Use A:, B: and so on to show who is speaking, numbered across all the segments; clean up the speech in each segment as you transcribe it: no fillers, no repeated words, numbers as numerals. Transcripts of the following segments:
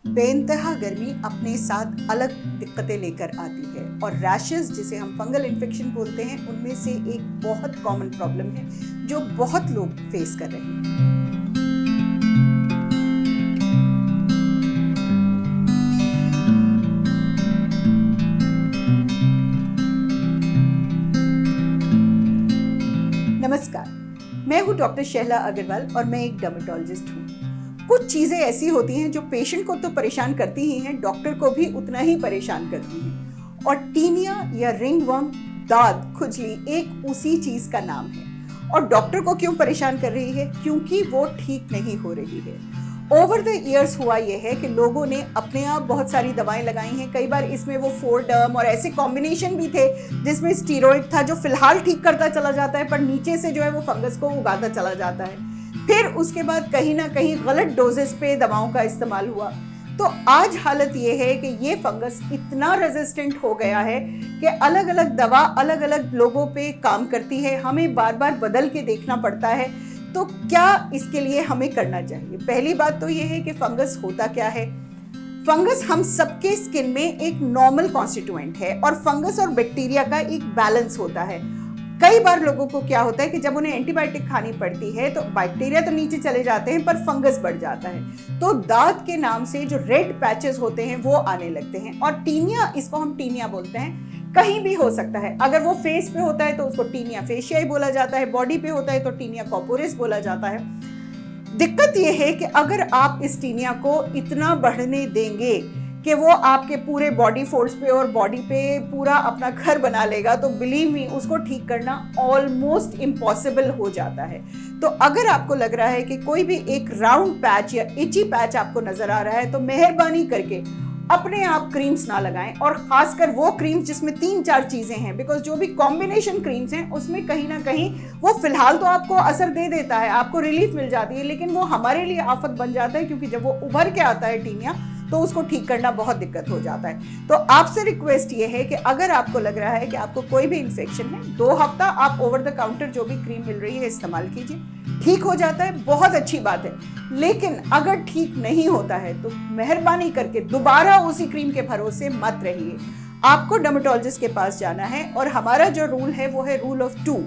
A: बेइंतहा गर्मी अपने साथ अलग दिक्कतें लेकर आती है और रैशेस जिसे हम फंगल इन्फेक्शन बोलते हैं उनमें से एक बहुत कॉमन प्रॉब्लम है जो बहुत लोग फेस कर रहे हैं। नमस्कार, मैं हूं डॉक्टर शहला अग्रवाल और मैं एक डर्मेटोलॉजिस्ट हूं। कुछ चीजें ऐसी होती हैं जो पेशेंट को तो परेशान करती ही हैं, डॉक्टर को भी उतना ही परेशान करती हैं। और टीनिया या रिंगवर्म, दाद, खुजली एक उसी चीज का नाम है। और डॉक्टर को क्यों परेशान कर रही है? क्योंकि वो ठीक नहीं हो रही है। ओवर द ईयर्स हुआ यह है कि लोगों ने अपने आप बहुत सारी दवाएं लगाई हैं। कई बार इसमें वो फोरडर्म और ऐसे कॉम्बिनेशन भी थे जिसमें स्टीरॉइड था जो फिलहाल ठीक करता चला जाता है पर नीचे से जो है वो फंगस को उगाता चला जाता है। फिर उसके बाद कहीं ना कहीं गलत डोजेस पे दवाओं का इस्तेमाल हुआ। तो आज हालत ये है कि ये फंगस इतना रेजिस्टेंट हो गया है कि अलग अलग दवा अलग अलग लोगों पे काम करती है। हमें बार बार बदल के देखना पड़ता है। तो क्या इसके लिए हमें करना चाहिए? पहली बात तो ये है कि फंगस होता क्या है। फंगस हम सबके स्किन में एक नॉर्मल कॉन्स्टिट्यूएंट है और फंगस और बैक्टीरिया का एक बैलेंस होता है। कई बार लोगों को क्या होता है कि जब उन्हें एंटीबायोटिक खानी पड़ती है तो बैक्टीरिया तो नीचे चले जाते हैं पर फंगस बढ़ जाता है। तो दांत के नाम से जो रेड पैचेस होते हैं वो आने लगते हैं। और टीनिया, इसको हम टीनिया बोलते हैं, कहीं भी हो सकता है। अगर वो फेस पे होता है तो उसको टीनिया फेशियाई बोला जाता है, बॉडी पे होता है तो टीनिया कॉर्पोरिस बोला जाता है। दिक्कत ये है कि अगर आप इस टीनिया को इतना बढ़ने देंगे कि वो आपके पूरे बॉडी फोर्स पे और बॉडी पे पूरा अपना घर बना लेगा तो बिलीव मी, उसको ठीक करना ऑलमोस्ट इम्पॉसिबल हो जाता है। तो अगर आपको लग रहा है कि कोई भी एक राउंड पैच या इची पैच आपको नजर आ रहा है तो मेहरबानी करके अपने आप क्रीम्स ना लगाएं, और खासकर वो क्रीम्स जिसमें 3-4 चीजें हैं। बिकॉज जो भी कॉम्बिनेशन क्रीम्स हैं उसमें कहीं ना कहीं वो फिलहाल तो आपको असर दे देता है, आपको रिलीफ मिल जाती है, लेकिन वो हमारे लिए आफत बन जाता है क्योंकि जब वो उभर के आता है टीनिया तो उसको ठीक करना बहुत दिक्कत हो जाता है। तो आपसे रिक्वेस्ट ये है कि अगर आपको लग रहा है कि आपको कोई भी इन्फेक्शन है, 2 हफ्ता आप ओवर द काउंटर जो भी क्रीम मिल रही है इस्तेमाल कीजिए। ठीक हो जाता है, बहुत अच्छी बात है। लेकिन अगर ठीक नहीं होता है तो मेहरबानी करके दोबारा उसी क्रीम के भरोसे मत रहिए। आपको डर्मेटोलॉजिस्ट के पास जाना है और हमारा जो रूल है वो है रूल ऑफ 2।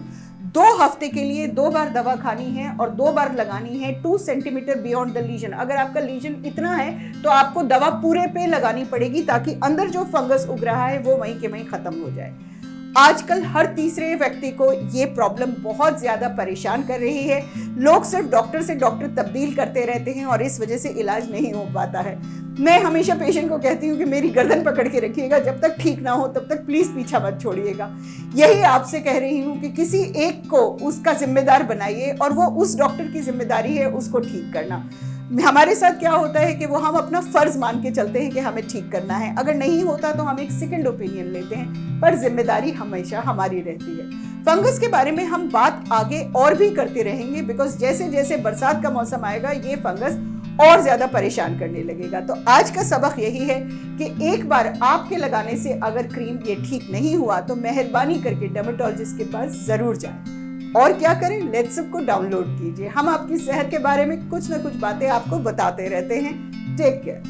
A: 2 हफ्ते के लिए 2 बार दवा खानी है और 2 बार लगानी है 2 सेंटीमीटर बियॉन्ड द लीजन। अगर आपका लीजन इतना है तो आपको दवा पूरे पे लगानी पड़ेगी ताकि अंदर जो फंगस उग रहा है वो वहीं के वहीं खत्म हो जाए। आजकल हर तीसरे व्यक्ति को ये प्रॉब्लम बहुत ज्यादा परेशान कर रही है। लोग सिर्फ डॉक्टर से डॉक्टर तब्दील करते रहते हैं और इस वजह से इलाज नहीं हो पाता है। मैं हमेशा पेशेंट को कहती हूँ कि मेरी गर्दन पकड़ के रखिएगा, जब तक ठीक ना हो तब तक प्लीज पीछा मत छोड़िएगा। यही आपसे कह रही हूँ कि किसी एक को उसका जिम्मेदार बनाइए और वो उस डॉक्टर की जिम्मेदारी है उसको ठीक करना। हमारे साथ क्या होता है कि वो हम अपना फर्ज मान के चलते हैं कि हमें ठीक करना है, अगर नहीं होता तो हम एक सेकंड ओपिनियन लेते हैं, पर जिम्मेदारी हमेशा हमारी रहती है। फंगस के बारे में हम बात आगे और भी करते रहेंगे बिकॉज जैसे जैसे बरसात का मौसम आएगा ये फंगस और ज्यादा परेशान करने लगेगा। तो आज का सबक यही है कि एक बार आपके लगाने से अगर क्रीम ये ठीक नहीं हुआ तो मेहरबानी करके डर्मेटोलॉजिस्ट के पास जरूर जाएं। और क्या करें, लेट्स अप को डाउनलोड कीजिए। हम आपकी सेहत के बारे में कुछ ना कुछ बातें आपको बताते रहते हैं। Take care.